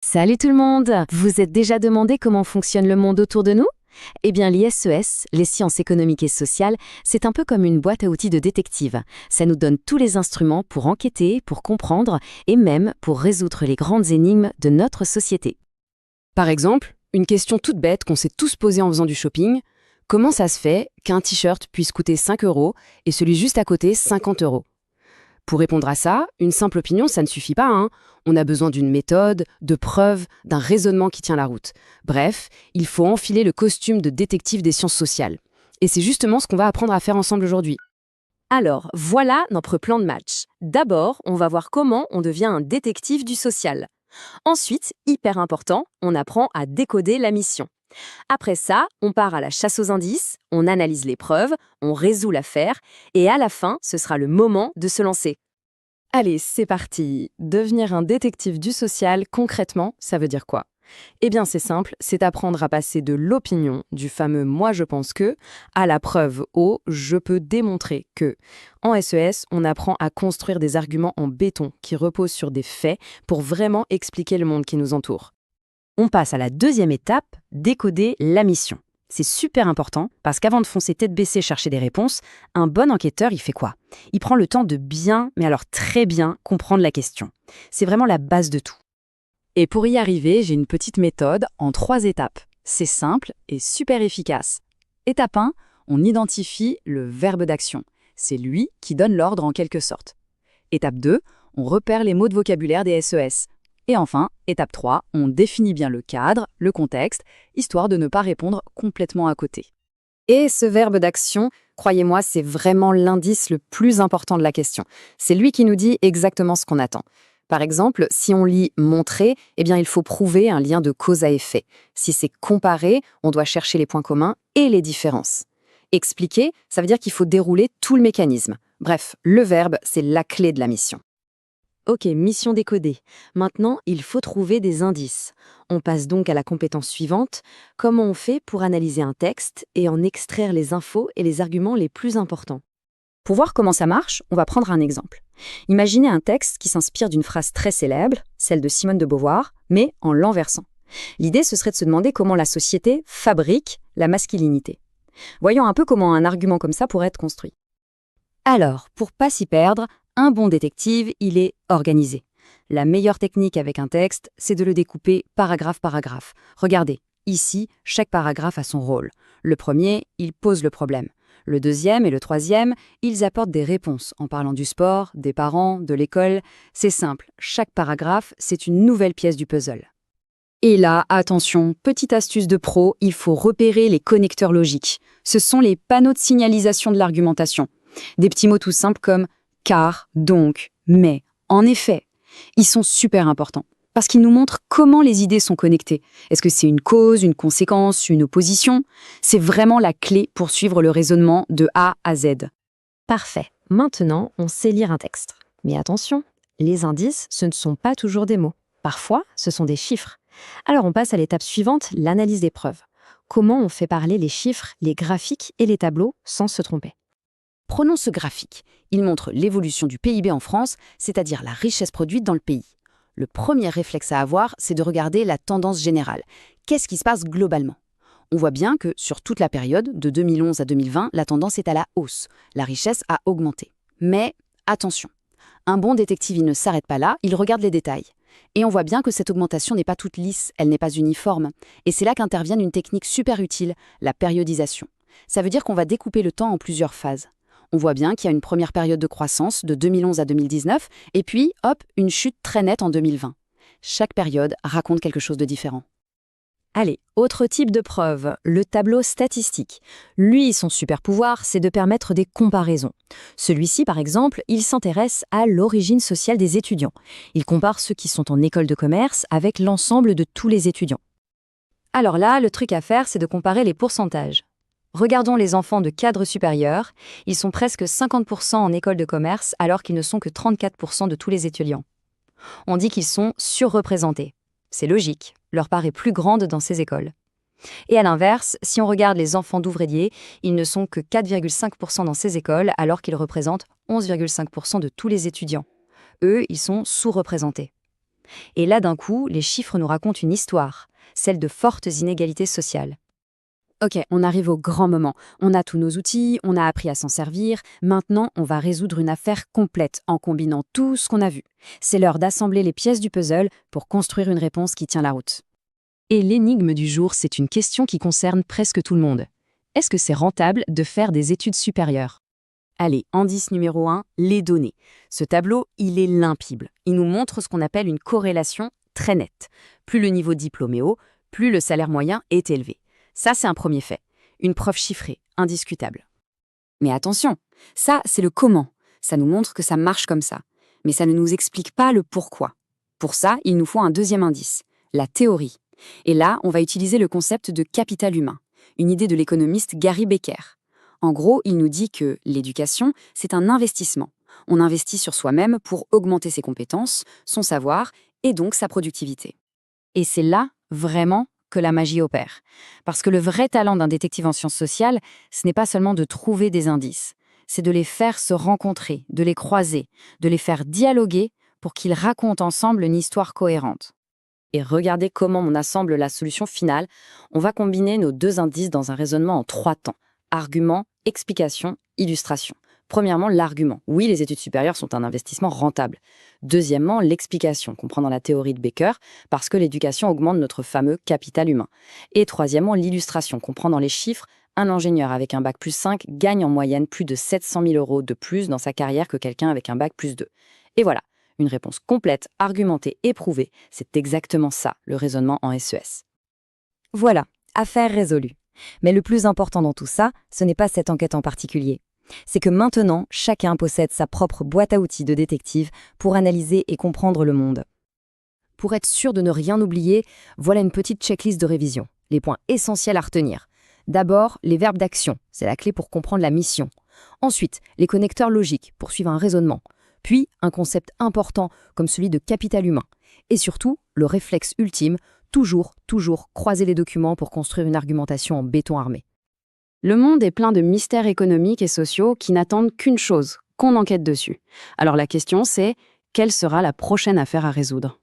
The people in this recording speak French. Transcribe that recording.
Salut tout le monde! Vous êtes déjà demandé comment fonctionne le monde autour de nous? Eh bien, l'ISES, les sciences économiques et sociales, c'est un peu comme une boîte à outils de détective. Ça nous donne tous les instruments pour enquêter, pour comprendre et même pour résoudre les grandes énigmes de notre société. Par exemple, une question toute bête qu'on s'est tous posée en faisant du shopping, comment ça se fait qu'un t-shirt puisse coûter 5 € et celui juste à côté 50 €? Pour répondre à ça, une simple opinion, ça ne suffit pas, hein. On a besoin d'une méthode, de preuves, d'un raisonnement qui tient la route. Bref, il faut enfiler le costume de détective des sciences sociales. Et c'est justement ce qu'on va apprendre à faire ensemble aujourd'hui. Alors, voilà notre plan de match. D'abord, on va voir comment on devient un détective du social. Ensuite, hyper important, on apprend à décoder la mission. Après ça, on part à la chasse aux indices, on analyse les preuves, on résout l'affaire, et à la fin, ce sera le moment de se lancer. Allez, c'est parti. Devenir un détective du social, concrètement, ça veut dire quoi? Eh bien, c'est simple, c'est apprendre à passer de l'opinion, du fameux moi je pense que, à la preuve au je peux démontrer que. En SES, on apprend à construire des arguments en béton qui reposent sur des faits pour vraiment expliquer le monde qui nous entoure. On passe à la deuxième étape, décoder la mission. C'est super important parce qu'avant de foncer tête baissée chercher des réponses, un bon enquêteur, il fait quoi? Il prend le temps de bien, mais alors très bien, comprendre la question. C'est vraiment la base de tout. Et pour y arriver, j'ai une petite méthode en 3 étapes. C'est simple et super efficace. Étape 1, on identifie le verbe d'action. C'est lui qui donne l'ordre en quelque sorte. Étape 2, on repère les mots de vocabulaire des SES. Et enfin, étape 3, on définit bien le cadre, le contexte, histoire de ne pas répondre complètement à côté. Et ce verbe d'action, croyez-moi, c'est vraiment l'indice le plus important de la question. C'est lui qui nous dit exactement ce qu'on attend. Par exemple, si on lit montrer, eh bien il faut prouver un lien de cause à effet. Si c'est comparer, on doit chercher les points communs et les différences. Expliquer, ça veut dire qu'il faut dérouler tout le mécanisme. Bref, le verbe, c'est la clé de la mission. Ok, mission décodée. Maintenant, il faut trouver des indices. On passe donc à la compétence suivante. Comment on fait pour analyser un texte et en extraire les infos et les arguments les plus importants? Pour voir comment ça marche, on va prendre un exemple. Imaginez un texte qui s'inspire d'une phrase très célèbre, celle de Simone de Beauvoir, mais en l'enversant. L'idée, ce serait de se demander comment la société fabrique la masculinité. Voyons un peu comment un argument comme ça pourrait être construit. Alors, pour pas s'y perdre, un bon détective, il est organisé. La meilleure technique avec un texte, c'est de le découper paragraphe par paragraphe. Regardez, ici, chaque paragraphe a son rôle. Le premier, il pose le problème. Le deuxième et le troisième, ils apportent des réponses en parlant du sport, des parents, de l'école. C'est simple, chaque paragraphe, c'est une nouvelle pièce du puzzle. Et là, attention, petite astuce de pro, il faut repérer les connecteurs logiques. Ce sont les panneaux de signalisation de l'argumentation. Des petits mots tout simples comme « car »,« donc »,« mais », « en effet ». Ils sont super importants parce qu'ils nous montrent comment les idées sont connectées. Est-ce que c'est une cause, une conséquence, une opposition? C'est vraiment la clé pour suivre le raisonnement de A à Z. Parfait. Maintenant, on sait lire un texte. Mais attention, les indices, ce ne sont pas toujours des mots. Parfois, ce sont des chiffres. Alors on passe à l'étape suivante, l'analyse des preuves. Comment on fait parler les chiffres, les graphiques et les tableaux sans se tromper? Prenons ce graphique. Il montre l'évolution du PIB en France, c'est-à-dire la richesse produite dans le pays. Le premier réflexe à avoir, c'est de regarder la tendance générale. Qu'est-ce qui se passe globalement? On voit bien que sur toute la période, de 2011 à 2020, la tendance est à la hausse. La richesse a augmenté. Mais attention, un bon détective, il ne s'arrête pas là, il regarde les détails. Et on voit bien que cette augmentation n'est pas toute lisse, elle n'est pas uniforme. Et c'est là qu'intervient une technique super utile, la périodisation. Ça veut dire qu'on va découper le temps en plusieurs phases. On voit bien qu'il y a une première période de croissance de 2011 à 2019, et puis, hop, une chute très nette en 2020. Chaque période raconte quelque chose de différent. Allez, autre type de preuve, le tableau statistique. Lui, son super pouvoir, c'est de permettre des comparaisons. Celui-ci, par exemple, il s'intéresse à l'origine sociale des étudiants. Il compare ceux qui sont en école de commerce avec l'ensemble de tous les étudiants. Alors là, le truc à faire, c'est de comparer les pourcentages. Regardons les enfants de cadre supérieur, ils sont presque 50% en école de commerce alors qu'ils ne sont que 34% de tous les étudiants. On dit qu'ils sont surreprésentés. C'est logique, leur part est plus grande dans ces écoles. Et à l'inverse, si on regarde les enfants d'ouvriers, ils ne sont que 4,5% dans ces écoles alors qu'ils représentent 11,5% de tous les étudiants. Eux, ils sont sous-représentés. Et là, d'un coup, les chiffres nous racontent une histoire, celle de fortes inégalités sociales. Ok, on arrive au grand moment. On a tous nos outils, on a appris à s'en servir. Maintenant, on va résoudre une affaire complète en combinant tout ce qu'on a vu. C'est l'heure d'assembler les pièces du puzzle pour construire une réponse qui tient la route. Et l'énigme du jour, c'est une question qui concerne presque tout le monde. Est-ce que c'est rentable de faire des études supérieures? Allez, indice numéro 1, les données. Ce tableau, il est limpide. Il nous montre ce qu'on appelle une corrélation très nette. Plus le niveau de diplôme est haut, plus le salaire moyen est élevé. Ça, c'est un premier fait. Une preuve chiffrée, indiscutable. Mais attention, ça, c'est le comment. Ça nous montre que ça marche comme ça. Mais ça ne nous explique pas le pourquoi. Pour ça, il nous faut un deuxième indice, la théorie. Et là, on va utiliser le concept de capital humain, une idée de l'économiste Gary Becker. En gros, il nous dit que l'éducation, c'est un investissement. On investit sur soi-même pour augmenter ses compétences, son savoir et donc sa productivité. Et c'est là, vraiment, que la magie opère. Parce que le vrai talent d'un détective en sciences sociales, ce n'est pas seulement de trouver des indices, c'est de les faire se rencontrer, de les croiser, de les faire dialoguer pour qu'ils racontent ensemble une histoire cohérente. Et regardez comment on assemble la solution finale. On va combiner nos deux indices dans un raisonnement en 3 temps. Argument, explication, illustration. Premièrement, l'argument. Oui, les études supérieures sont un investissement rentable. Deuxièmement, l'explication, qu'on prend dans la théorie de Becker, parce que l'éducation augmente notre fameux capital humain. Et troisièmement, l'illustration, qu'on prend dans les chiffres. Un ingénieur avec un bac+5 gagne en moyenne plus de 700 000 € de plus dans sa carrière que quelqu'un avec un bac+2. Et voilà, une réponse complète, argumentée et prouvée. C'est exactement ça, le raisonnement en SES. Voilà, affaire résolue. Mais le plus important dans tout ça, ce n'est pas cette enquête en particulier. C'est que maintenant, chacun possède sa propre boîte à outils de détective pour analyser et comprendre le monde. Pour être sûr de ne rien oublier, voilà une petite checklist de révision. Les points essentiels à retenir. D'abord, les verbes d'action, c'est la clé pour comprendre la mission. Ensuite, les connecteurs logiques pour suivre un raisonnement. Puis, un concept important comme celui de capital humain. Et surtout, le réflexe ultime, toujours croiser les documents pour construire une argumentation en béton armé. Le monde est plein de mystères économiques et sociaux qui n'attendent qu'une chose, qu'on enquête dessus. Alors la question c'est, quelle sera la prochaine affaire à résoudre ?